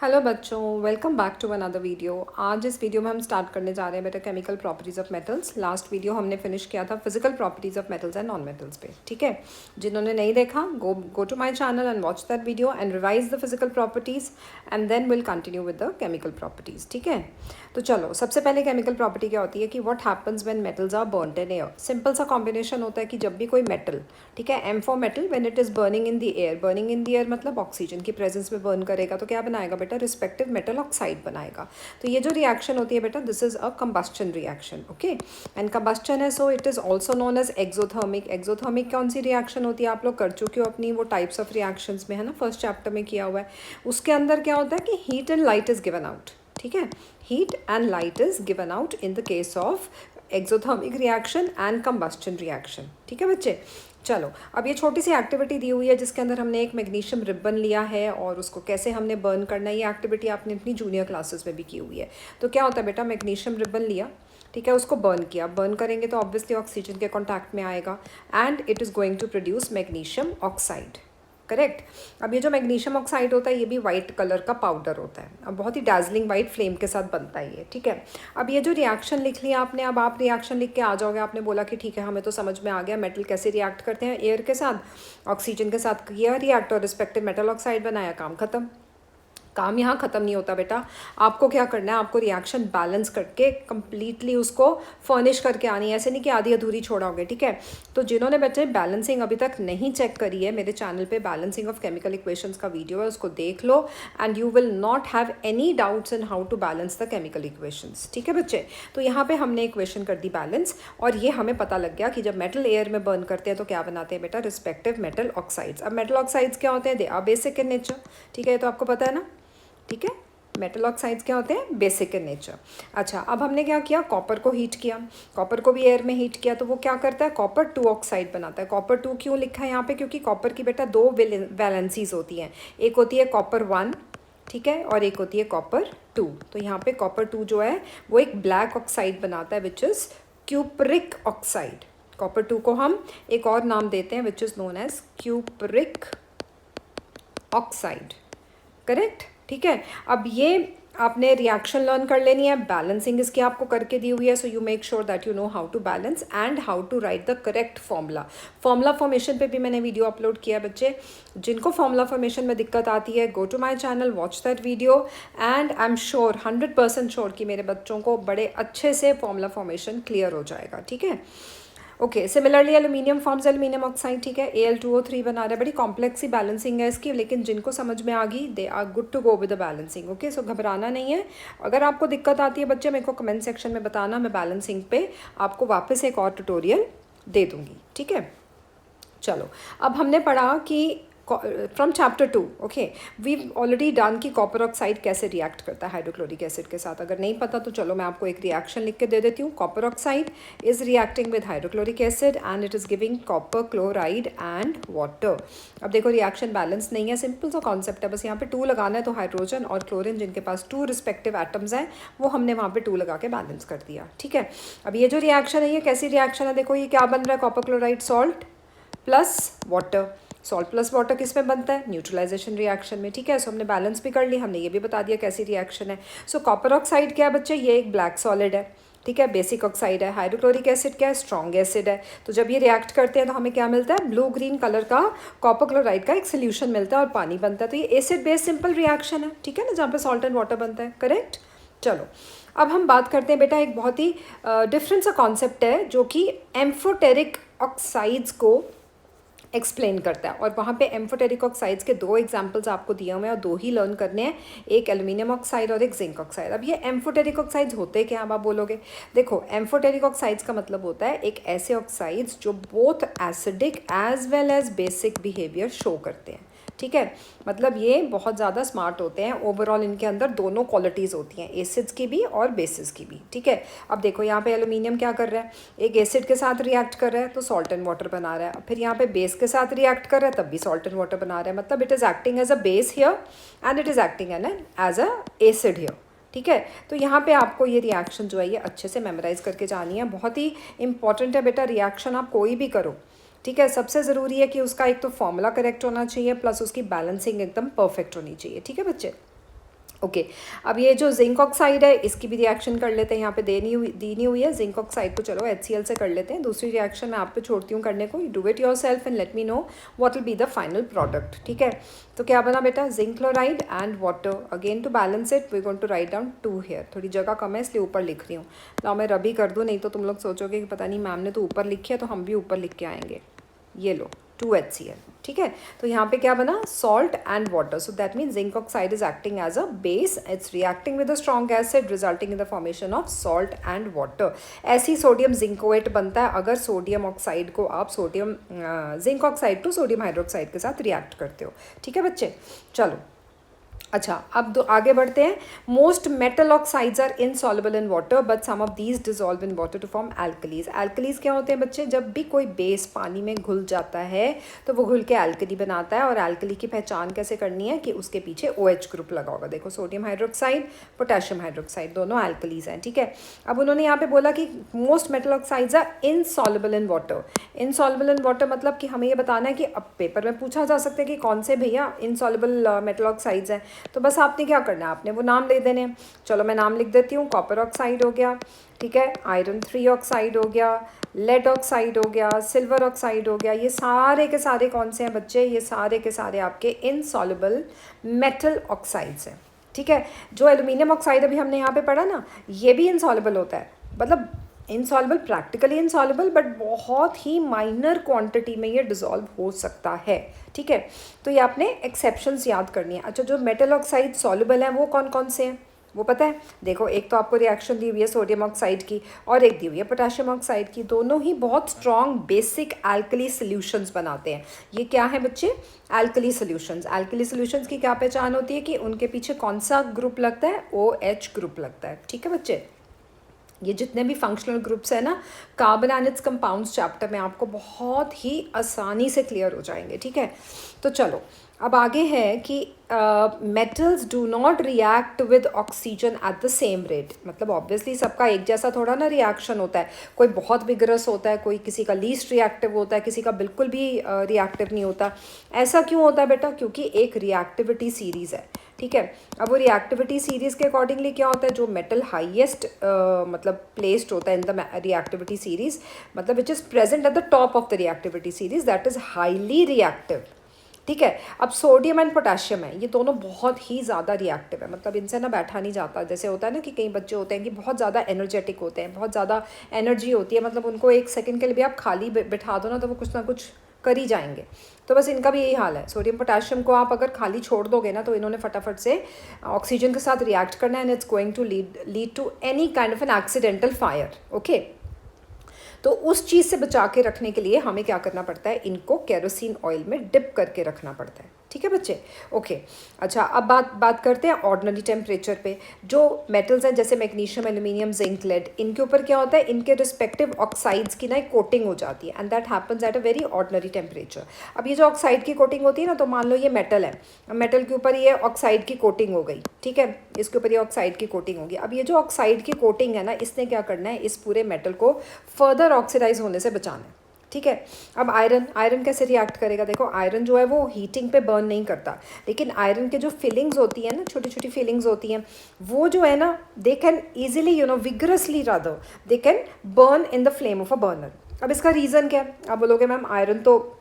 Hello बच्चों, welcome back to another video. आज इस वीडियो में हम स्टार्ट करने जा रहे हैं बेटा chemical properties of metals. Last video हमने फिनिश किया था physical properties of metals and non metals पे। ठीक है, जिन्होंने नहीं देखा go to my channel and watch that video and revise the physical properties and then will continue with the chemical properties. ठीक है, तो चलो सबसे पहले केमिकल प्रॉपर्टी क्या होती है कि what happens when metals are burned in air. Simple सा कॉम्बिनेशन होता है कि जब भी कोई मेटल, ठीक है, M for metal when it is burning in the air, burning in the air मतलब ऑक्सीजन की प्रेजेंस में बर्न करेगा तो क्या बनाएगा बेटा, रिस्पेक्टिव मेटल ऑक्साइड बनाएगा। तो ये जो रिएक्शन होती है बेटा, this is a combustion reaction. Okay, and combustion है, so it is also known as exothermic. Exothermic कौन सी रिएक्शन होती है, आप लोग कर चुके हो अपनी वो टाइप्स ऑफ रिएक्शंस में, है ना, फर्स्ट चैप्टर में किया हुआ है। उसके अंदर क्या होता है कि heat and light is given out. ठीक है, heat and light is given out in the case of exothermic reaction and combustion reaction. ठीक है बच्चे, चलो अब ये छोटी सी एक्टिविटी दी हुई है जिसके अंदर हमने एक मैग्नीशियम रिबन लिया है और उसको कैसे हमने बर्न करना है, ये एक्टिविटी आपने अपनी जूनियर क्लासेस में भी की हुई है। तो क्या होता है बेटा, मैग्नीशियम रिबन लिया, ठीक है, उसको बर्न किया, बर्न करेंगे तो ऑब्वियसली ऑक्सीजन के कॉन्टैक्ट में आएगा and it is going to produce magnesium oxide. Correct. अब ये जो मैग्नीशियम ऑक्साइड होता है ये भी वाइट कलर का पाउडर होता है, अब बहुत ही डार्जलिंग वाइट फ्लेम के साथ बनता है ये। ठीक है, अब ये जो रिएक्शन लिख लिया आपने, अब आप रिएक्शन लिख के आ जाओगे, आपने बोला कि ठीक है हमें तो समझ में आ गया मेटल कैसे रिएक्ट करते हैं एयर के साथ, ऑक्सीजन के साथ किया रिएक्ट और रिस्पेक्टिव मेटल ऑक्साइड बनाया, काम खत्म। काम यहाँ ख़त्म नहीं होता बेटा, आपको क्या करना है, आपको रिएक्शन बैलेंस करके कंप्लीटली उसको फर्निश करके आनी है, ऐसे नहीं कि आधी अधूरी छोड़ोगे। ठीक है, तो जिन्होंने बच्चे बैलेंसिंग अभी तक नहीं चेक करी है, मेरे चैनल पे बैलेंसिंग ऑफ केमिकल इक्वेशंस का वीडियो है, उसको देख लो and you will not have any doubts in how to balance the chemical equations. ठीक है बच्चे, तो यहाँ पे हमने इक्वेशन कर दी बैलेंस और ये हमें पता लग गया कि जब मेटल एयर में बर्न करते हैं तो क्या बनाते हैं बेटा, रिस्पेक्टिव मेटल ऑक्साइड्स। अब मेटल ऑक्साइड्स क्या होते हैं, they are basic in nature. ठीक है, तो आपको पता है ना। ठीक है, मेटल ऑक्साइड्स क्या होते हैं, बेसिक इन नेचर। अच्छा, अब हमने क्या किया, कॉपर को हीट किया, कॉपर को भी एयर में हीट किया तो वो क्या करता है, कॉपर 2 ऑक्साइड बनाता है। कॉपर 2 क्यों लिखा है यहाँ पे, क्योंकि कॉपर की बेटा 2 वैलेंसीज होती हैं, एक होती है कॉपर 1, ठीक है, और एक होती है कॉपर 2। तो यहाँ पे कॉपर 2 जो है वो एक ब्लैक ऑक्साइड बनाता है which is cupric oxide. Copper 2 को हम एक और नाम देते हैं which is known as cupric oxide. Correct. ठीक है, अब ये आपने रिएक्शन लर्न कर लेनी है, बैलेंसिंग इसकी आपको करके दी हुई है, so you make sure that you know how to balance and how to write the correct formula. Formula formation पे भी मैंने वीडियो अपलोड किया है बच्चे, जिनको फॉर्मूला फॉर्मेशन में दिक्कत आती है go to my channel, watch that video and I am sure 100% sure कि मेरे बच्चों को बड़े अच्छे से फॉर्मूला फॉर्मेशन क्लियर हो जाएगा। ठीक है, okay, similarly aluminium forms aluminium oxide. ठीक है, Al2O3 बना रहा है, बड़ी कॉम्प्लेक्स सी बैलेंसिंग है इसकी, लेकिन जिनको समझ में आ गई they are good to go with the balancing. Okay, so घबराना नहीं है। अगर आपको दिक्कत आती है बच्चे, मेरे को कमेंट सेक्शन में बताना, मैं बैलेंसिंग पे आपको वापस एक और ट्यूटोरियल दे दूँगी। ठीक है, चलो अब हमने पढ़ा कि from chapter 2, okay, we already done कि कॉपर ऑक्साइड कैसे रिएक्ट करता है हाइड्रोक्लोरिक एसिड के साथ। अगर नहीं पता तो चलो मैं आपको एक रिएक्शन लिख के दे देती हूँ। Copper oxide is reacting with hydrochloric acid and it is giving copper chloride and water. अब देखो रिएक्शन बैलेंस नहीं है, सिंपल सा कॉन्सेप्ट है, बस यहाँ पे 2 लगाना है, तो हाइड्रोजन और क्लोरीन जिनके पास 2 रिस्पेक्टिव एटम्स हैं वो हमने वहाँ पे 2 लगा के बैलेंस कर दिया। ठीक है, अब ये जो रिएक्शन है ये कैसी रिएक्शन है, देखो ये क्या बन रहा है, copper chloride salt plus water. Salt plus water किस में बनता है, न्यूट्रलाइजेशन रिएक्शन में। ठीक है, सो हमने बैलेंस भी कर ली, हमने ये भी बता दिया कैसी रिएक्शन है। सो कॉपर ऑक्साइड क्या है बच्चे, ये एक ब्लैक सॉलिड है। ठीक है, बेसिक ऑक्साइड है। हाइड्रोक्लोरिक एसिड क्या है, स्ट्रॉन्ग एसिड है। तो जब ये रिएक्ट करते हैं तो हमें क्या मिलता है, ब्लू ग्रीन कलर का कॉपर क्लोराइड का एक सोल्यूशन मिलता है और पानी बनता है। तो ये एसिड बेस सिंपल रिएक्शन है, ठीक है ना, जहाँ पे सॉल्ट एंड वाटर बनता है। करेक्ट। चलो अब हम बात करते हैं बेटा, एक बहुत ही डिफरेंट सा कॉन्सेप्ट है जो कि एम्फोटेरिक ऑक्साइड्स को एक्सप्लेन करता है, और वहाँ पे एम्फोटेरिक ऑक्साइड्स के 2 एग्जांपल्स आपको दिए हुए हैं और 2 ही लर्न करने हैं, एक एल्यूमिनियम ऑक्साइड और एक जिंक ऑक्साइड। अब ये एम्फोटेरिक ऑक्साइड्स होते क्या, अब आप बोलोगे, देखो एम्फोटेरिक ऑक्साइड्स का मतलब होता है एक ऐसे ऑक्साइड्स जो both acidic as well as basic behaviour show करते हैं। ठीक है, मतलब ये बहुत ज़्यादा स्मार्ट होते हैं, ओवरऑल इनके अंदर दोनों क्वालिटीज़ होती हैं, एसिड्स की भी और बेसिस की भी। ठीक है, अब देखो यहाँ पे एल्यूमिनियम क्या कर रहा है, एक एसिड के साथ रिएक्ट कर रहा है तो सॉल्ट एंड वाटर बना रहा है, फिर यहाँ पे बेस के साथ रिएक्ट कर रहा है तब भी सॉल्ट एंड वाटर बना रहा है, मतलब it is acting as a base here and it is acting as a acid here. ठीक है, तो यहाँ पे आपको ये रिएक्शन जो है ये अच्छे से मेमोराइज करके जानी है, बहुत ही इंपॉर्टेंट है बेटा। रिएक्शन आप कोई भी करो, ठीक है, सबसे ज़रूरी है कि उसका एक तो फॉर्मूला करेक्ट होना चाहिए प्लस उसकी बैलेंसिंग एकदम परफेक्ट होनी चाहिए। ठीक है बच्चे, ओके अब ये जो जिंक ऑक्साइड है इसकी भी रिएक्शन कर लेते हैं, यहाँ पे दी नहीं हुई है जिंक ऑक्साइड को, चलो HCl से कर लेते हैं। दूसरी रिएक्शन मैं आप पे छोड़ती हूँ करने को, you do it yourself and let me know what will be the final product. ठीक है, तो क्या बना बेटा, zinc chloride and water. Again to balance it we going to write down 2 here, थोड़ी जगह कम है इसलिए ऊपर लिख रही हूँ। तो मैं रबी कर दूँ, नहीं तो तुम लोग सोचोगे कि पता नहीं मैम ने तो ऊपर लिखी है, तो हम भी ऊपर लिख के आएंगे। ये लो 2HCl। ठीक है, तो यहाँ पे क्या बना, salt and water, so that mean zinc oxide is acting as a base, it's reacting with a strong acid resulting in the formation of salt and water. ऐसी सोडियम जिंकोएट बनता है अगर सोडियम ऑक्साइड को आप sodium zinc oxide to sodium hydroxide के साथ react करते हो। ठीक है बच्चे, चलो अच्छा अब आगे बढ़ते हैं। Most metal oxides are insoluble in water but some of these dissolve in water to form alkalis. Alkalis क्या होते हैं बच्चे, जब भी कोई बेस पानी में घुल जाता है तो वो घुल के एल्कली बनाता है। और एल्कली की पहचान कैसे करनी है कि उसके पीछे OH ग्रुप लगा होगा। देखो सोडियम हाइड्रोक्साइड, पोटेशियम हाइड्रोक्साइड, दोनों एल्कलीज हैं। ठीक है, अब उन्होंने यहाँ पे बोला कि most metal oxides are insoluble in water. Insoluble in water मतलब कि हमें ये बताना है कि अब पेपर में पूछा जा सकता है कि कौन से भैया इनसॉल्युबल मेटल ऑक्साइड्स हैं, तो बस आपने क्या करना है, आपने वो नाम ले देने। चलो मैं नाम लिख देती हूँ, कॉपर ऑक्साइड हो गया, ठीक है, आयरन 3 ऑक्साइड हो गया, लेड ऑक्साइड हो गया, सिल्वर ऑक्साइड हो गया। ये सारे के सारे कौन से हैं बच्चे, ये सारे के सारे आपके इनसॉल्युबल मेटल ऑक्साइड्स हैं। ठीक है, जो एल्यूमिनियम ऑक्साइड अभी हमने यहाँ पे पढ़ा ना, ये भी इनसॉल्युबल होता है, मतलब इनसॉल्युबल, प्रैक्टिकली इनसॉल्युबल, बट बहुत ही माइनर क्वांटिटी में ये डिसॉल्व हो सकता है। ठीक है, तो ये आपने एक्सेप्शंस याद करनी है। अच्छा, जो मेटल ऑक्साइड सॉल्युबल हैं वो कौन कौन से हैं वो पता है? देखो, एक तो आपको रिएक्शन दी हुई है सोडियम ऑक्साइड की और एक दी हुई है पोटेशियम ऑक्साइड की। दोनों ही बहुत स्ट्रॉन्ग बेसिक एल्कली सॉल्यूशंस बनाते हैं। ये क्या है बच्चे? Alkali solutions. एल्कली सॉल्यूशंस की क्या पहचान होती है कि उनके पीछे कौन सा ग्रुप लगता है? OH ग्रुप लगता है। ठीक है बच्चे, ये जितने भी फंक्शनल ग्रुप्स हैं ना, carbon and it's compounds chapter में आपको बहुत ही आसानी से क्लियर हो जाएंगे। ठीक है, तो चलो अब आगे है कि metals do not react with oxygen at the same rate. मतलब ऑब्वियसली सबका एक जैसा थोड़ा ना रिएक्शन होता है, कोई बहुत विगरस होता है, कोई किसी का लीस्ट रिएक्टिव होता है, किसी का बिल्कुल भी रिएक्टिव नहीं होता। ऐसा क्यों होता है बेटा? क्योंकि एक रिएक्टिविटी सीरीज़ है। ठीक है, अब वो रिएक्टिविटी सीरीज़ के अकॉर्डिंगली क्या होता है, जो मेटल हाईएस्ट मतलब प्लेस्ड होता है इन द रिएक्टिविटी सीरीज़, मतलब which is present at the top of the reactivity series, that is highly reactive. ठीक है, अब सोडियम एंड पोटेशियम है, ये दोनों बहुत ही ज़्यादा रिएक्टिव है, मतलब इनसे ना बैठा नहीं जाता। जैसे होता है ना कि कई बच्चे होते हैं कि बहुत ज़्यादा एनर्जेटिक होते हैं, बहुत ज़्यादा एनर्जी होती है, मतलब उनको एक सेकंड के लिए भी आप खाली बिठा दो ना तो वो कुछ कर ही जाएंगे। तो बस इनका भी यही हाल है। सोडियम पोटेशियम को आप अगर खाली छोड़ दोगे ना तो इन्होंने फटाफट से ऑक्सीजन के साथ रिएक्ट करना है and it's going to lead to any kind of an accidental fire. Okay, तो उस चीज़ से बचा के रखने के लिए हमें क्या करना पड़ता है, इनको केरोसिन ऑयल में डिप करके रखना पड़ता है। ठीक है बच्चे, ओके। अच्छा, अब बात करते हैं ऑर्डिनरी टेम्परेचर पे। जो मेटल्स हैं जैसे मैग्नीशियम, एल्यूमिनियम, जिंक, लेड, इनके ऊपर क्या होता है, इनके रिस्पेक्टिव ऑक्साइड्स की ना एक कोटिंग हो जाती है and that happens at a very ordinary temperature. अब ये जो ऑक्साइड की कोटिंग होती है ना, तो मान लो ये मेटल है, मेटल के ऊपर ये ऑक्साइड की कोटिंग हो गई। ठीक है, इसके ऊपर ये ऑक्साइड की कोटिंग होगी। अब ये जो ऑक्साइड की कोटिंग है ना, इसने क्या करना है, इस पूरे मेटल को फर्दर ऑक्सीडाइज होने से बचाना है। ठीक है, अब आयरन कैसे रिएक्ट करेगा? देखो, आयरन जो है वो हीटिंग पे बर्न नहीं करता, लेकिन आयरन के जो फिलिंग्स होती हैं ना, छोटी छोटी फिलिंग्स होती हैं, वो जो है ना, they can easily vigorously rather they can burn in the flame of a burner. अब इसका रीज़न क्या है? आप बोलोगे मैम आयरन तो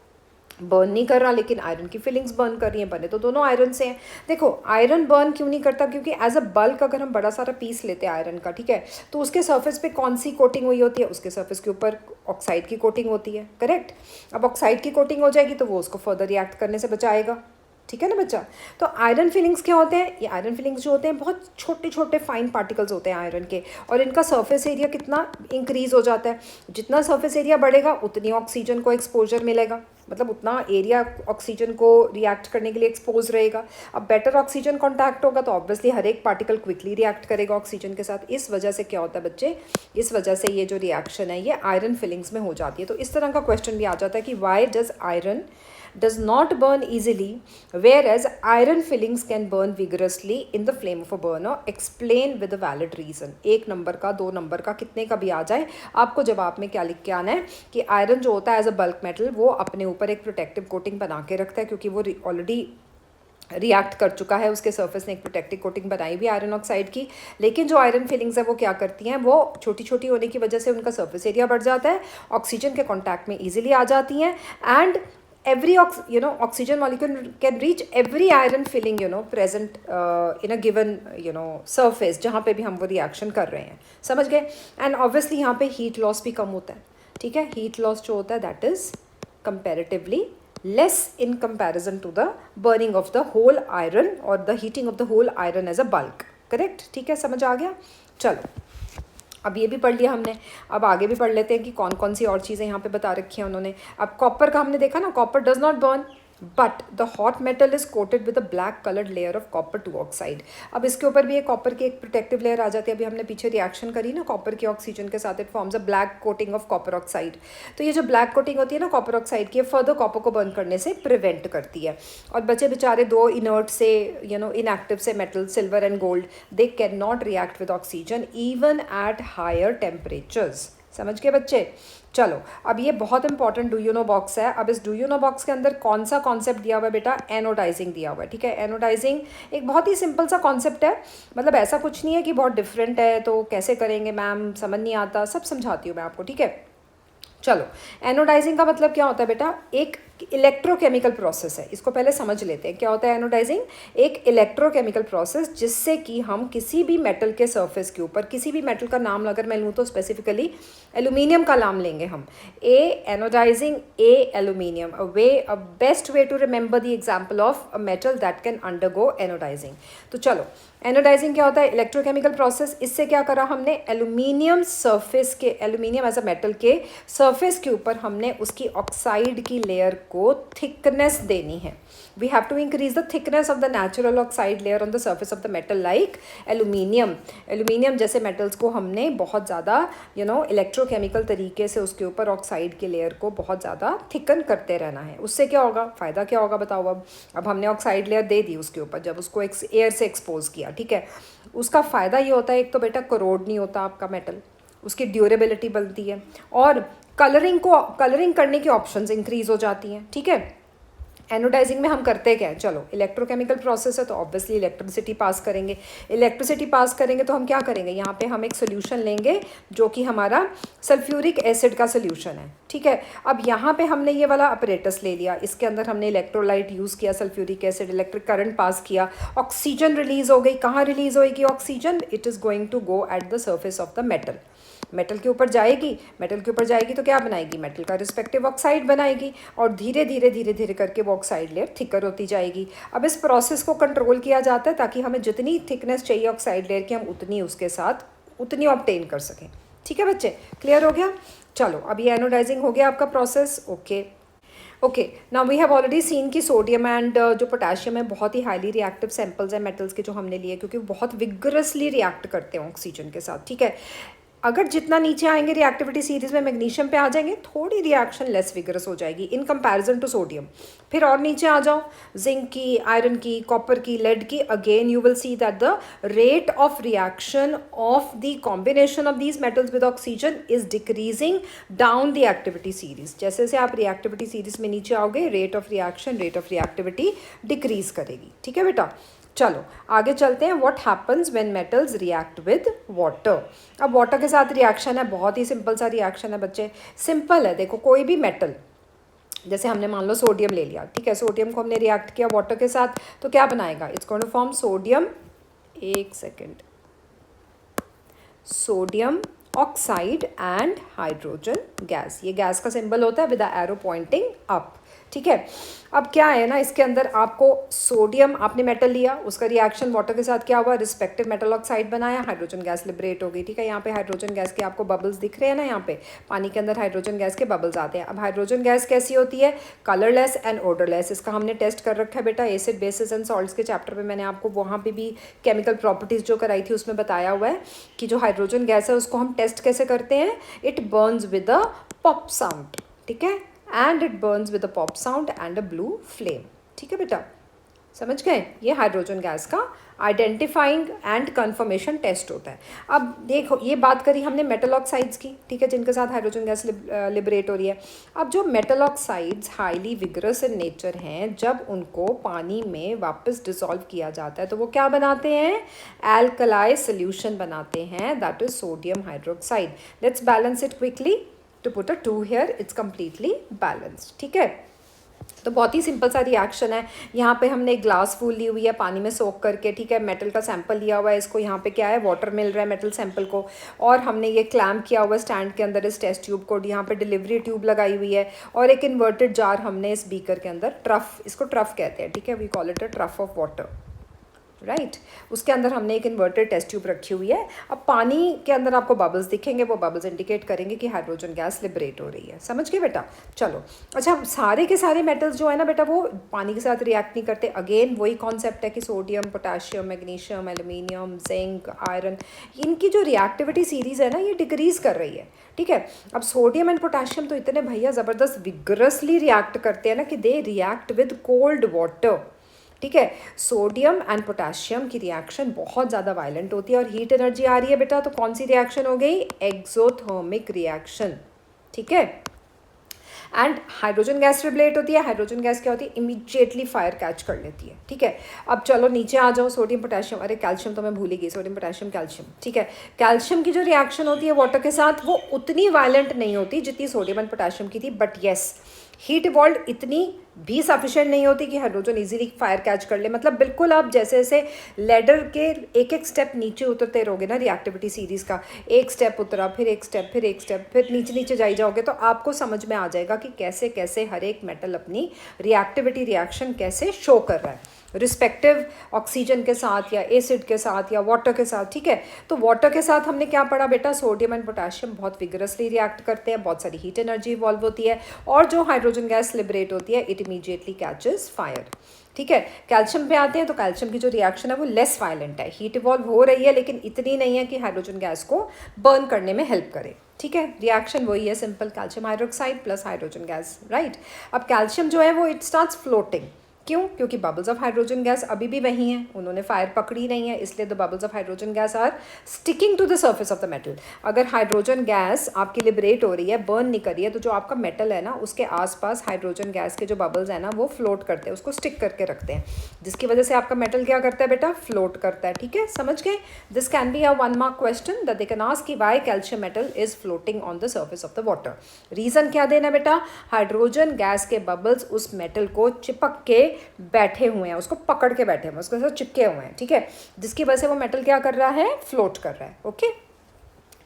बर्न नहीं कर रहा, लेकिन आयरन की फिलिंग्स बर्न कर रही हैं, बने तो दोनों आयरन से हैं। देखो, आयरन बर्न क्यों नहीं करता? क्योंकि एज अ बल्क अगर हम बड़ा सारा पीस लेते हैं आयरन का, ठीक है, तो उसके सरफेस पे कौन सी कोटिंग हुई होती है? उसके सरफेस के ऊपर ऑक्साइड की कोटिंग होती है, करेक्ट। अब ऑक्साइड की कोटिंग हो जाएगी तो वो उसको फर्दर रिएक्ट करने से बचाएगा। ठीक है ना बच्चा? तो आयरन फिलिंग्स क्या होते हैं? ये आयरन फिलिंग्स जो होते हैं बहुत छोटे छोटे फाइन पार्टिकल्स होते हैं आयरन के, और इनका सरफेस एरिया कितना इंक्रीज हो जाता है। जितना सरफेस एरिया बढ़ेगा उतनी ऑक्सीजन को एक्सपोजर मिलेगा, मतलब उतना एरिया ऑक्सीजन को रिएक्ट करने के लिए एक्सपोज रहेगा। अब बेटर ऑक्सीजन कॉन्टैक्ट होगा तो ऑब्वियसली हर एक पार्टिकल क्विकली रिएक्ट करेगा ऑक्सीजन के साथ। इस वजह से क्या होता है बच्चे, इस वजह से ये जो रिएक्शन है ये आयरन फिलिंग्स में हो जाती है। तो इस तरह का क्वेश्चन भी आ जाता है कि why does iron does not burn easily whereas iron fillings can burn vigorously in the flame of a burner? Explain with a valid reason। 1 number का, 2 नंबर का, कितने का भी आ जाए, आपको जवाब में क्या लिख के आना है कि आयरन जो होता है एज अ बल्क मेटल वो अपने ऊपर एक प्रोटेक्टिव कोटिंग बना के रखता है, क्योंकि वो ऑलरेडी रिएक्ट कर चुका है, उसके सरफेस ने एक प्रोटेक्टिव कोटिंग बनाई भी आयरन ऑक्साइड की, लेकिन जो आयरन फिलिंग्स है वो क्या करती हैं, वो छोटी छोटी होने की वजह से उनका सरफेस एरिया बढ़ जाता है, ऑक्सीजन के कॉन्टैक्ट में ईजिली आ जाती हैं, and every oxygen molecule can reach every iron filling present in a given surface जहाँ पे भी हम वो रिएक्शन कर रहे हैं, समझ गए। एंड ऑब्वियसली यहाँ पे हीट लॉस भी कम होता है, ठीक है। हीट लॉस जो होता है that is comparatively less in comparison to the burning of the whole iron or the heating of the whole iron as a bulk, correct, ठीक है, समझ आ गया। चलो अब ये भी पढ़ लिया हमने, अब आगे भी पढ़ लेते हैं कि कौन कौन सी और चीज़ें यहाँ पे बता रखी हैं उन्होंने। अब कॉपर का हमने देखा ना, copper does not burn but the hot metal is coated with a black coloured layer of copper two oxide. अब इसके ऊपर भी एक कॉपर की एक प्रोटेक्टिव लेयर आ जाती है। अभी हमने पीछे रिएक्शन करी ना कॉपर की ऑक्सीजन के साथ, it forms a black coating of copper oxide. तो ये जो ब्लैक कोटिंग होती है ना कॉपर ऑक्साइड की, फर्दर कॉपर को बर्न करने से प्रिवेंट करती है। और बचे बेचारे दो इनर्ट से इनएक्टिव से metal, silver and gold, they can not react with oxygen even at higher temperatures, समझ गए बच्चे। चलो अब ये बहुत important do you know box है। अब इस डू यू नो बॉक्स के अंदर कौन सा कॉन्सेप्ट दिया हुआ है बेटा, एनोडाइजिंग दिया हुआ है, ठीक है। एनोडाइजिंग एक बहुत ही सिंपल सा कॉन्सेप्ट है, मतलब ऐसा कुछ नहीं है कि बहुत डिफरेंट है तो कैसे करेंगे मैम, समझ नहीं आता, सब समझाती हूँ मैं आपको, ठीक है। चलो एनोडाइजिंग का मतलब क्या होता है बेटा, एक इलेक्ट्रोकेमिकल प्रोसेस है। इसको पहले समझ लेते हैं क्या होता है एनोडाइजिंग। एक इलेक्ट्रोकेमिकल प्रोसेस जिससे कि हम किसी भी मेटल के सरफेस के ऊपर, किसी भी मेटल का नाम अगर मैं लूँ तो स्पेसिफिकली एल्यूमिनियम का नाम लेंगे हम, a anodising a aluminium, a best way to remember the example of a metal that can undergo anodising. तो चलो एनोडाइजिंग क्या होता है, इलेक्ट्रोकेमिकल प्रोसेस। इससे क्या करा हमने, एल्यूमिनियम सरफेस के, एल्यूमिनियम एज अ मेटल के सरफेस के ऊपर हमने उसकी ऑक्साइड की लेयर को थिकनेस देनी है। We have to increase the thickness of the natural oxide layer on the surface of the metal like aluminium. Aluminium जैसे मेटल्स को हमने बहुत ज़्यादा इलेक्ट्रोकेमिकल तरीके से उसके ऊपर ऑक्साइड की लेयर को बहुत ज़्यादा थिकन करते रहना है। उससे क्या होगा, फ़ायदा क्या होगा बताओ। अब हमने ऑक्साइड लेयर दे दी उसके ऊपर, जब उसको एयर से एक्सपोज किया, ठीक है, उसका फ़ायदा ये होता है, एक तो बेटा करोड नहीं होता आपका मेटल, उसकी ड्यूरेबिलिटी बनती है, और कलरिंग करने की ऑप्शंस इंक्रीज हो जाती हैं, ठीक है। एनोडाइजिंग में हम करते क्या है, चलो इलेक्ट्रोकेमिकल प्रोसेस है तो ऑब्वियसली इलेक्ट्रिसिटी पास करेंगे। इलेक्ट्रिसिटी पास करेंगे तो हम क्या करेंगे, यहाँ पे हम एक सोल्यूशन लेंगे जो कि हमारा सल्फ्यूरिक एसिड का सोल्यूशन है, ठीक है। अब यहाँ पे हमने ये वाला अपरेटस ले लिया, इसके अंदर हमने इलेक्ट्रोलाइट यूज़ किया, sulphuric acid, electric current pass किया, ऑक्सीजन रिलीज हो गई। कहाँ रिलीज होगी oxygen, it is going to go at the surface of the metal. Metal के ऊपर जाएगी, मेटल के ऊपर जाएगी तो क्या बनाएगी, मेटल का रिस्पेक्टिव ऑक्साइड बनाएगी, और धीरे धीरे धीरे धीरे करके वो ऑक्साइड लेयर थिकर होती जाएगी। अब इस प्रोसेस को कंट्रोल किया जाता है ताकि हमें जितनी थिकनेस चाहिए ऑक्साइड लेयर की, हम उतनी उसके साथ उतनी ऑब्टेन कर सकें, ठीक है बच्चे, क्लियर हो गया। चलो अब ये एनोडाइजिंग हो गया आपका process, okay. Now we have already seen कि सोडियम एंड जो पोटेशियम है बहुत ही हाईली रिएक्टिव सैंपल्स हैं मेटल्स के जो हमने लिए, क्योंकि वो बहुत विगरसली रिएक्ट करते हैं ऑक्सीजन के साथ, ठीक है। अगर जितना नीचे आएंगे रिएक्टिविटी सीरीज में, मैग्नीशियम पे आ जाएंगे, थोड़ी रिएक्शन लेस विगरस हो जाएगी इन कंपैरिजन टू सोडियम। फिर और नीचे आ जाओ, जिंक की, आयरन की, कॉपर की, लेड की, again you will see that the rate of reaction of the combination of these metals with oxygen is decreasing down the activity series. जैसे जैसे आप रिएक्टिविटी सीरीज में नीचे आओगे, रेट ऑफ रिएक्टिविटी डिक्रीज करेगी, ठीक है बेटा। चलो आगे चलते हैं, what happens when metals react with water. अब वाटर के साथ रिएक्शन है, बहुत ही सिंपल सा रिएक्शन है बच्चे, सिंपल है। देखो कोई भी मेटल, जैसे हमने मान लो सोडियम ले लिया, ठीक है, सोडियम को हमने रिएक्ट किया वाटर के साथ तो क्या बनाएगा, it's going to form sodium, एक second, sodium oxide and hydrogen gas. ये गैस का सिंबल होता है with the arrow pointing up, ठीक है। अब क्या है ना, इसके अंदर आपको सोडियम, आपने मेटल लिया, उसका रिएक्शन वाटर के साथ क्या हुआ, रिस्पेक्टिव मेटल ऑक्साइड बनाया, हाइड्रोजन गैस लिबरेट हो गई, ठीक है। यहाँ पे हाइड्रोजन गैस के आपको बबल्स दिख रहे हैं ना, यहाँ पे पानी के अंदर हाइड्रोजन गैस के बबल्स आते हैं। अब हाइड्रोजन गैस कैसी होती है, कलरलेस एंड ओडरलेस। इसका हमने टेस्ट कर रखा है बेटा एसिड बेसिस एंड सॉल्ट्स के चैप्टर में, मैंने आपको वहाँ पे भी केमिकल प्रॉपर्टीज़ जो कराई थी उसमें बताया हुआ है कि जो हाइड्रोजन गैस है उसको हम टेस्ट कैसे करते हैं, it Burns with a pop sound, ठीक है, and it burns with a pop sound and a blue flame, ठीक है बेटा। समझ गए? ये हाइड्रोजन गैस का आइडेंटिफाइंग एंड कन्फर्मेशन टेस्ट होता है। अब देखो, ये बात करी हमने मेटल ऑक्साइड्स की, ठीक है, जिनके साथ हाइड्रोजन गैस लिबरेट हो रही है। अब जो metal oxides highly vigorous in nature हैं, जब उनको पानी में वापस डिसॉल्व किया जाता है तो वो क्या बनाते हैं? एल्कलाई सोल्यूशन बनाते हैं, that is sodium hydroxide. Let's balance it quickly to put a 2 here, it's completely balanced. ठीक है, तो बहुत ही सिंपल सा रिएक्शन है। यहाँ पे हमने एक ग्लास फूल ली हुई है पानी में सोक करके, ठीक है, मेटल का सैंपल लिया हुआ है, इसको यहाँ पे क्या है, वाटर मिल रहा है मेटल सैंपल को, और हमने ये क्लैम्प किया हुआ है स्टैंड के अंदर इस टेस्ट ट्यूब को, यहाँ पे डिलीवरी ट्यूब लगाई हुई है, और एक इन्वर्टेड जार हमने इस बीकर के अंदर, ट्रफ, इसको ट्रफ कहते हैं, ठीक है, we call it a trough of water, right. उसके अंदर हमने एक इन्वर्टेड टेस्ट ट्यूब रखी हुई है। अब पानी के अंदर आपको बबल्स दिखेंगे, वो बबल्स इंडिकेट करेंगे कि हाइड्रोजन गैस लिबरेट हो रही है। समझ गए बेटा? चलो, अच्छा, सारे के सारे मेटल्स जो है ना बेटा, वो पानी के साथ रिएक्ट नहीं करते। अगेन वही कॉन्सेप्ट है कि sodium, potassium, magnesium, aluminium, zinc, iron, इनकी जो रिएक्टिविटी सीरीज़ है ना, ये डिक्रीज कर रही है। ठीक है, अब सोडियम एंड पोटाशियम तो इतने भैया ज़बरदस्त विगरसली रिएक्ट करते हैं ना कि they react with cold water. ठीक है, सोडियम एंड पोटेशियम की रिएक्शन बहुत ज़्यादा वायलेंट होती है और हीट एनर्जी आ रही है बेटा, तो कौन सी रिएक्शन हो गई? Exothermic reaction. ठीक है, एंड हाइड्रोजन गैस रिबलेट होती है। हाइड्रोजन गैस क्या होती है? इमीडिएटली फायर कैच कर लेती है। ठीक है, अब चलो नीचे आ जाओ। सोडियम पोटेशियम, अरे कैल्शियम तो मैं भूल ही गई, सोडियम पोटेशियम कैल्शियम। ठीक है, कैल्शियम की जो रिएक्शन होती है वाटर के साथ, वो उतनी वायलेंट नहीं होती जितनी सोडियम एंड पोटेशियम की थी, बट येस, हीट इवॉल्व इतनी भी सफिशिएंट नहीं होती कि हाइड्रोजन इजीली फायर कैच कर ले। मतलब बिल्कुल आप जैसे जैसे लेडर के एक एक स्टेप नीचे उतरते रहोगे ना रिएक्टिविटी सीरीज़ का, एक स्टेप उतरा, फिर एक स्टेप, फिर एक स्टेप, फिर नीचे नीचे जाई जाओगे, तो आपको समझ में आ जाएगा कि कैसे कैसे हर एक मेटल अपनी रिएक्टिविटी रिएक्शन कैसे शो कर रहा है रिस्पेक्टिव ऑक्सीजन के साथ या एसिड के साथ या वाटर के साथ। ठीक है, तो वाटर के साथ हमने क्या पढ़ा बेटा? सोडियम एंड पोटेशियम बहुत विगरसली रिएक्ट करते हैं, बहुत सारी हीट एनर्जी इवॉल्व होती है, और जो हाइड्रोजन गैस लिबरेट होती है इट इमीडिएटली कैचेस फायर। ठीक है, कैल्शियम पे आते हैं, तो कैल्शियम की जो रिएक्शन है वो लेस वायलेंट है, हीट इवॉल्व हो रही है लेकिन इतनी नहीं है कि हाइड्रोजन गैस को बर्न करने में हेल्प करे। ठीक है, रिएक्शन वही है, simple, calcium hydroxide plus hydrogen gas, right. अब कैल्शियम जो है वो इट स्टार्ट्स फ्लोटिंग। क्यों? क्योंकि बबल्स ऑफ हाइड्रोजन गैस अभी भी वही हैं, उन्होंने फायर पकड़ी नहीं है, इसलिए the bubbles of hydrogen gas are sticking to the surface of the metal. अगर हाइड्रोजन गैस आपकी लिबरेट हो रही है, बर्न नहीं कर रही है, तो जो आपका मेटल है ना, उसके आसपास हाइड्रोजन गैस के जो बबल्स हैं ना, वो फ्लोट करते हैं, उसको स्टिक करके रखते हैं, जिसकी वजह से आपका मेटल क्या करता है बेटा? फ्लोट करता है। ठीक है, समझ गए? This can be a 1 mark question that they can ask कि why calcium metal is floating on the surface of the water. Reason क्या देना बेटा? हाइड्रोजन गैस के बबल्स उस मेटल को चिपक के बैठे हुए हैं, उसको पकड़ के बैठे हुए हैं, उसके साथ चिपके हुए हैं। ठीक है, जिसकी वजह से वो मेटल क्या कर रहा है? फ्लोट कर रहा है। ओके,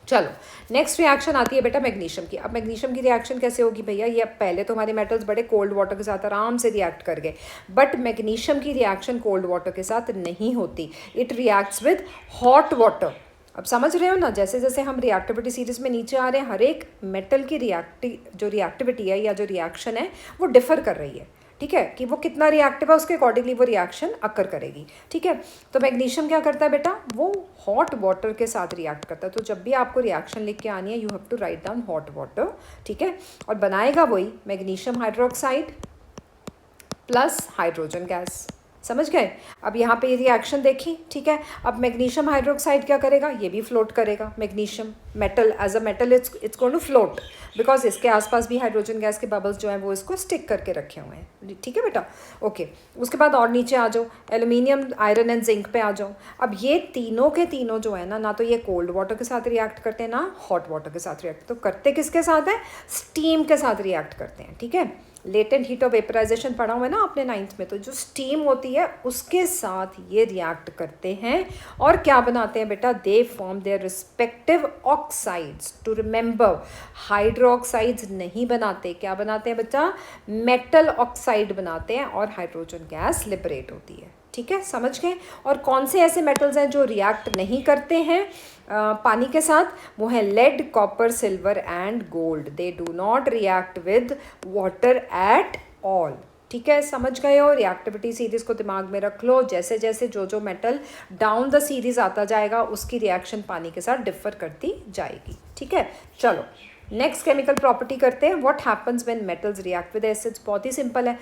चलो नेक्स्ट रिएक्शन आती है बेटा मैग्नीशियम की। अब मैग्नीशियम की रिएक्शन कैसे होगी भैया? ये पहले तो हमारे मेटल्स बड़े कोल्ड वाटर के साथ आराम से रिएक्ट कर गए, बट मैग्नीशियम की रिएक्शन कोल्ड वाटर के साथ नहीं होती, it reacts with hot water. अब समझ रहे हो ना, जैसे जैसे हम रिएक्टिविटी सीरीज में नीचे आ रहे हैं, हर एक मेटल की जो रिएक्टिविटी है या जो रिएक्शन है वो डिफर कर रही है। ठीक है, कि वो कितना रिएक्टिव है उसके अकॉर्डिंगली वो रिएक्शन अकर करेगी। ठीक है, तो मैग्नीशियम क्या करता है बेटा? वो हॉट वाटर के साथ रिएक्ट करता है। तो जब भी आपको रिएक्शन लिख के आनी है, you have to write down hot water. ठीक है, और बनाएगा वही magnesium hydroxide plus hydrogen gas. समझ गए? अब यहाँ पे ये रिएक्शन देखी। ठीक है, अब मैग्नीशियम हाइड्रोक्साइड क्या करेगा? ये भी फ्लोट करेगा। Magnesium metal as a metal it's going to float, because इसके आसपास भी हाइड्रोजन गैस के बबल्स जो हैं वो इसको स्टिक करके रखे हुए हैं। ठीक है बेटा? ओके, उसके बाद और नीचे आ जाओ, एल्यूमिनियम, आयरन एंड जिंक पे आ जाओ। अब ये तीनों के तीनों जो है ना तो ये कोल्ड वाटर के साथ रिएक्ट करते हैं, ना हॉट वाटर के साथ रिएक्ट। तो करते किसके साथ है? स्टीम के साथ रिएक्ट करते हैं। ठीक है, लेटेंट हीट ऑफ वेपराइजेशन पढ़ा हुआ है ना आपने 9th में, तो जो स्टीम होती है उसके साथ ये रिएक्ट करते हैं और क्या बनाते हैं बेटा? They form their respective oxides. To remember, hydroxides नहीं बनाते, क्या बनाते हैं बच्चा? मेटल ऑक्साइड बनाते हैं और हाइड्रोजन गैस लिबरेट होती है। ठीक है, समझ गए? और कौन से ऐसे मेटल्स हैं जो रिएक्ट नहीं करते हैं पानी के साथ? वो है lead, copper, silver and gold. They do not react with water at all. ठीक है, समझ गए हो? रिएक्टिविटी सीरीज को दिमाग में रख लो, जैसे जैसे जो मेटल डाउन द सीरीज आता जाएगा उसकी रिएक्शन पानी के साथ डिफर करती जाएगी। ठीक है, चलो नेक्स्ट केमिकल प्रॉपर्टी करते हैं। What happens when metals react with acids? बहुत ही सिंपल है।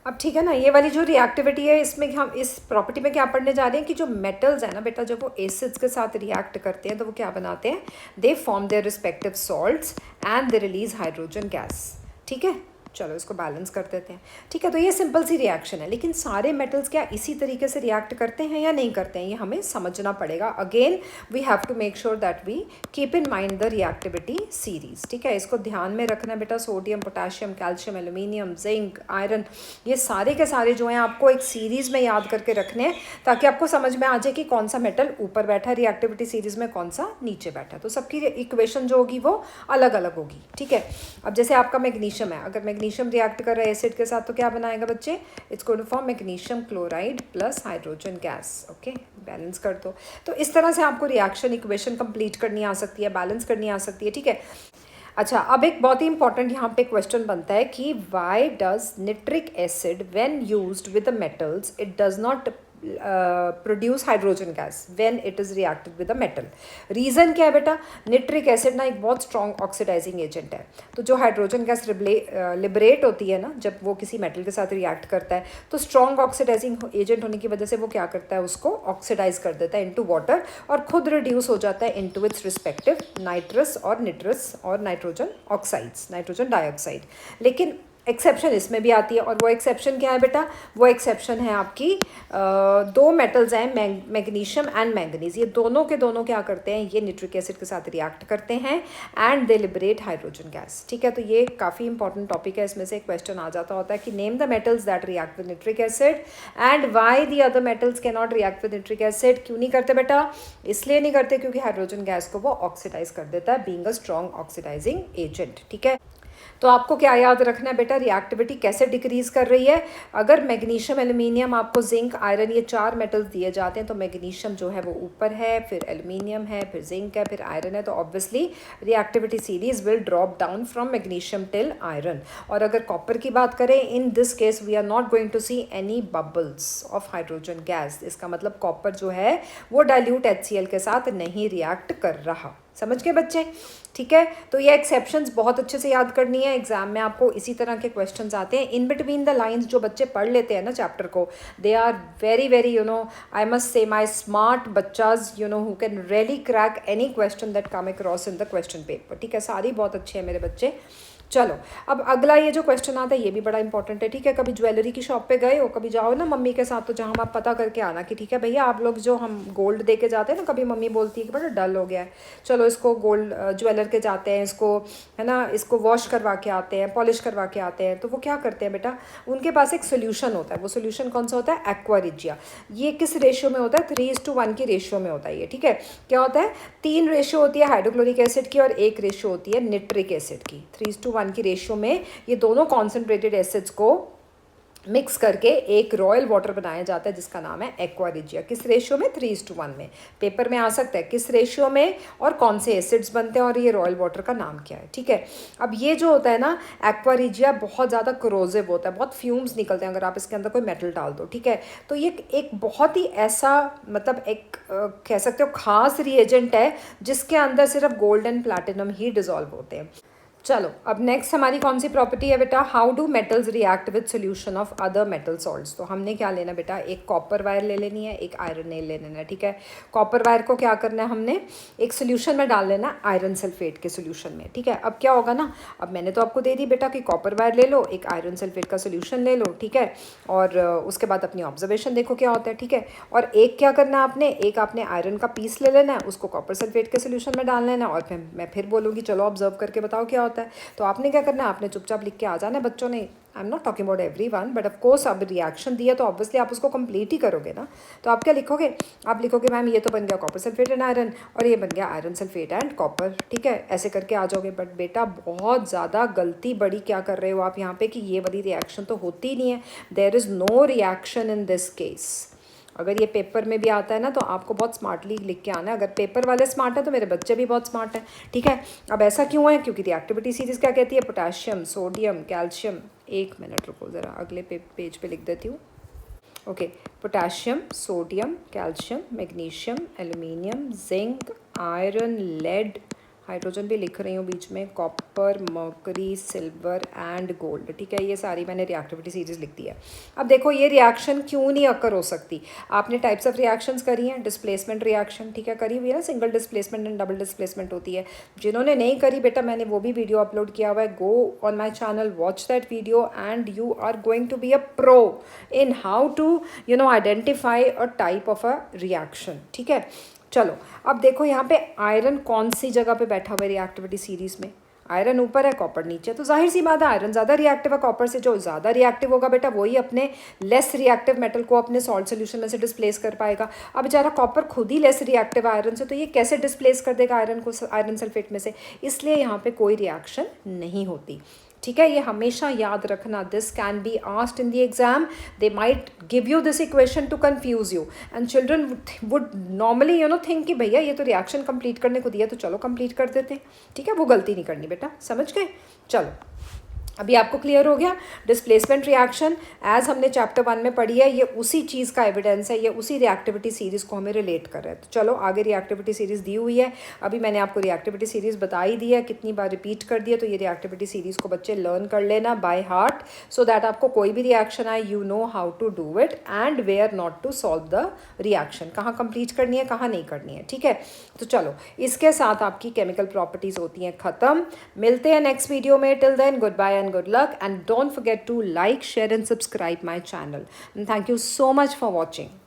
अब ठीक है ना, ये वाली जो रिएक्टिविटी है इसमें हम इस प्रॉपर्टी में क्या पढ़ने जा रहे हैं कि जो मेटल्स है ना बेटा, जब वो एसिड्स के साथ रिएक्ट करते हैं तो वो क्या बनाते हैं, दे form their respective salts and they release hydrogen gas. ठीक है, चलो इसको बैलेंस कर देते हैं। ठीक है, तो ये सिंपल सी रिएक्शन है, लेकिन सारे मेटल्स क्या इसी तरीके से रिएक्ट करते हैं या नहीं करते हैं, ये हमें समझना पड़ेगा। Again we have to make sure that we keep in mind the reactivity series. ठीक है, इसको ध्यान में रखना बेटा, sodium, potassium, calcium, aluminium, zinc, iron, ये सारे के सारे जो हैं आपको एक सीरीज़ में याद करके रखने हैं, ताकि आपको समझ में आ जाए कि कौन सा मेटल ऊपर बैठा है रिएक्टिविटी सीरीज़ में, कौन सा नीचे बैठा है। तो सबकी इक्वेशन जो होगी वो अलग अलग होगी। ठीक है, अब जैसे आपका मैग्नीशियम है, अगर मैग्नीशियम रिएक्ट कर रहा है एसिड के साथ तो क्या बनाएगा बच्चे, it's going to form magnesium chloride plus hydrogen gas. Okay, balance कर दो। तो इस तरह से आपको रिएक्शन इक्वेशन कंप्लीट करनी आ सकती है, बैलेंस करनी आ सकती है। ठीक है, अच्छा, अब एक बहुत ही इंपॉर्टेंट यहाँ पे क्वेश्चन बनता है कि why does nitric acid when used with the metals it does not produce hydrogen gas when it is reacted with the metal. Reason क्या है बेटा, निट्रिक एसिड ना एक बहुत स्ट्रॉन्ग ऑक्सीडाइजिंग एजेंट है, तो जो हाइड्रोजन गैस लिबरेट होती है ना जब वो किसी मेटल के साथ रिएक्ट करता है, तो स्ट्रॉन्ग ऑक्सीडाइजिंग एजेंट होने की वजह से वो क्या करता है, उसको ऑक्सीडाइज कर देता है इनटू वाटर, और खुद रिड्यूस हो जाता है इनटू इट्स रिस्पेक्टिव नाइट्रस और निट्रस और नाइट्रोजन ऑक्साइड्स, नाइट्रोजन डाइऑक्साइड। लेकिन एक्सेप्शन इसमें भी आती है, और वो एक्सेप्शन क्या है बेटा, वो एक्सेप्शन है आपकी दो मेटल्स हैं मैग्नीशियम एंड मैंगनीज, ये दोनों के दोनों क्या करते हैं, ये निट्रिक एसिड के साथ रिएक्ट करते हैं and they liberate hydrogen gas. ठीक है, तो ये काफ़ी इंपॉर्टेंट टॉपिक है, इसमें से एक क्वेश्चन आ जाता होता है कि name the metals that react with nitric acid and why the other metals can not react with nitric acid. क्यों नहीं करते बेटा, इसलिए नहीं करते क्योंकि हाइड्रोजन गैस को वो ऑक्सीडाइज कर देता है, being a strong oxidizing agent. ठीक है, तो आपको क्या याद रखना है बेटा, रिएक्टिविटी कैसे डिक्रीज कर रही है। अगर मैग्नीशियम, एल्यूमिनियम, आपको जिंक, आयरन, ये चार मेटल्स दिए जाते हैं, तो मैग्नीशियम जो है वो ऊपर है, फिर एल्यूमिनियम है, फिर जिंक है, फिर आयरन है, तो obviously reactivity series will drop down from magnesium till iron. और अगर कॉपर की बात करें, in this case we are not going to see any bubbles of hydrogen gas. इसका मतलब कॉपर जो है वो डाइल्यूट HCl के साथ नहीं रिएक्ट कर रहा। समझ गए बच्चे। ठीक है, तो ये एक्सेप्शंस बहुत अच्छे से याद करनी है, एग्जाम में आपको इसी तरह के क्वेश्चंस आते हैं। इन बिटवीन द लाइंस जो बच्चे पढ़ लेते हैं ना चैप्टर को, they are very very I must say my smart बच्चाज who can really crack any question that come across in the question paper. ठीक है, सारी बहुत अच्छे हैं मेरे बच्चे। चलो, अब अगला ये जो क्वेश्चन आता है ये भी बड़ा इंपॉर्टेंट है। ठीक है, कभी ज्वेलरी की शॉप पे गए हो, कभी जाओ ना मम्मी के साथ, तो जहाँ आप पता करके आना कि ठीक है भैया, आप लोग जो हम गोल्ड दे के जाते हैं ना, कभी मम्मी बोलती है कि बड़ा डल हो गया है, चलो इसको गोल्ड ज्वेलर के जाते हैं, इसको है ना, इसको वॉश करवा के आते हैं, पॉलिश करवा के आते हैं। तो वो क्या करते हैं बेटा, उनके पास एक सोल्यूशन होता है। वो सोल्यूशन कौन सा होता है, एक्वा रिजिया। ये किस रेशियो में होता है, 3:1 की रेशियो में होता है ये। ठीक है, क्या होता है, 3 रेशियो होती है हाइड्रोक्लोरिक एसिड की और 1 रेशियो होती है निट्रिक एसिड की। 3:1 की रेशियो में ये दोनों कॉन्सेंट्रेटेड एसिड्स को मिक्स करके एक रॉयल वाटर बनाया जाता है जिसका नाम है एक्वा रिजिया। किस रेशियो में, 3:1 में। पेपर में आ सकता है किस रेशियो में और कौन से एसिड्स बनते हैं और ये रॉयल वाटर का नाम क्या है। ठीक है, अब ये जो होता है ना एक्वा रिजिया, बहुत ज़्यादा क्रोजिव होता है, बहुत फ्यूम्स निकलते हैं अगर आप इसके अंदर कोई मेटल डाल दो। ठीक है, तो ये एक बहुत ही ऐसा मतलब एक कह सकते हो खास रिएजेंट है जिसके अंदर सिर्फ gold and platinum he dissolve होते हैं। चलो, अब नेक्स्ट हमारी कौन सी प्रॉपर्टी है बेटा, how do metals react with solution of other metal salts. तो हमने क्या लेना बेटा, एक कॉपर वायर ले लेनी है, एक आयरन नेल ले लेना है। ठीक है, कॉपर वायर को क्या करना है, हमने एक सोल्यूशन में डाल लेना आयरन सल्फेट के सोल्यूशन में। ठीक है, अब क्या होगा ना, अब मैंने तो आपको दे दी बेटा कि कॉपर वायर ले लो, एक आयरन सल्फेट का सोल्यूशन ले लो। ठीक है, और उसके बाद अपनी ऑब्जर्वेशन देखो क्या होता है। ठीक है, और एक क्या करना है आपने, एक आपने आयरन का पीस ले लेना है, उसको कॉपर सल्फेट के सोल्यूशन में डाल लेना है, और फिर मैं फिर बोलूँगी चलो ऑब्जर्व करके बताओ क्या होता है। तो आपने क्या करना है, आपने चुपचाप लिख के आ जाना है बच्चों ने। I am not talking about everyone, but of course अब रिएक्शन दिया तो ऑब्वियसली आप उसको कंप्लीट ही करोगे ना। तो आप क्या लिखोगे, आप लिखोगे मैम ये तो बन गया कॉपर सल्फेट एंड आयरन, और ये बन गया आयरन सल्फेट एंड कॉपर। ठीक है, ऐसे करके आ जाओगे। बट बेटा बहुत ज़्यादा गलती बड़ी क्या कर रहे हो आप यहाँ पे कि ये वाली रिएक्शन तो होती ही नहीं है। There is no reaction in this case. अगर ये पेपर में भी आता है ना तो आपको बहुत स्मार्टली लिख के आना है। अगर पेपर वाले स्मार्ट है तो मेरे बच्चे भी बहुत स्मार्ट हैं। ठीक है, अब ऐसा क्यों है, क्योंकि रिएक्टिविटी सीरीज़ क्या कहती है, पोटाशियम, सोडियम, कैल्शियम, एक मिनट रुको ज़रा, अगले पेज पे लिख देती हूँ। Okay, potassium, sodium, calcium, magnesium, aluminium, zinc, iron, lead, hydrogen भी लिख रही हूँ बीच में, copper, mercury, silver and gold, ठीक है। ये सारी मैंने रिएक्टिविटी सीरीज लिख दी है। अब देखो ये रिएक्शन क्यों नहीं अकर हो सकती। आपने टाइप्स ऑफ रिएक्शंस करी हैं, डिस्प्लेसमेंट रिएक्शन, ठीक है, करी हुई है ना, single displacement and double displacement होती है। जिन्होंने नहीं करी बेटा, मैंने वो भी वीडियो अपलोड किया हुआ है, go on my channel, watch that video and you are going to be a pro in how to identify a type of a reaction, ठीक है। चलो अब देखो यहाँ पे आयरन कौन सी जगह पे बैठा हुआ है रिएक्टिविटी सीरीज में। आयरन ऊपर है, कॉपर नीचे, तो जाहिर सी बात है आयरन ज़्यादा रिएक्टिव है कॉपर से। जो ज़्यादा रिएक्टिव होगा बेटा वही अपने लेस रिएक्टिव मेटल को अपने सॉल्ट सोल्यूशन में से डिस्प्लेस कर पाएगा। अब बेचारा कॉपर खुद ही लेस रिएक्टिव है आयरन से, तो ये कैसे डिस्प्लेस कर देगा आयरन को आयरन सल्फेट में से। इसलिए यहाँ पे कोई रिएक्शन नहीं होती, ठीक है। ये हमेशा याद रखना, this can be asked in the exam, they might give you this equation two confuse you and children would normally think कि भैया ये तो रिएक्शन कंप्लीट करने को दिया तो चलो कंप्लीट कर देते हैं, ठीक है। वो गलती नहीं करनी बेटा, समझ गए। चलो अभी आपको क्लियर हो गया। डिस्प्लेसमेंट रिएक्शन एज हमने चैप्टर 1 में पढ़ी है, ये उसी चीज़ का एविडेंस है, ये उसी रिएक्टिविटी सीरीज़ को हमें रिलेट कर रहा है। तो चलो आगे रिएक्टिविटी सीरीज़ दी हुई है, अभी मैंने आपको रिएक्टिविटी सीरीज़ बता ही दी है, कितनी बार रिपीट कर दिया। तो ये रिएक्टिविटी सीरीज़ को बच्चे लर्न कर लेना बाय हार्ट, सो दैट आपको कोई भी रिएक्शन आए you know how to do it and where not to solve the reaction, कहाँ कंप्लीट करनी है कहाँ नहीं करनी है, ठीक है। तो चलो इसके साथ आपकी केमिकल प्रॉपर्टीज़ होती हैं ख़त्म। मिलते हैं नेक्स्ट वीडियो में, till then good bye and good luck, and don't forget to like, share and subscribe my channel, and thank you so much for watching.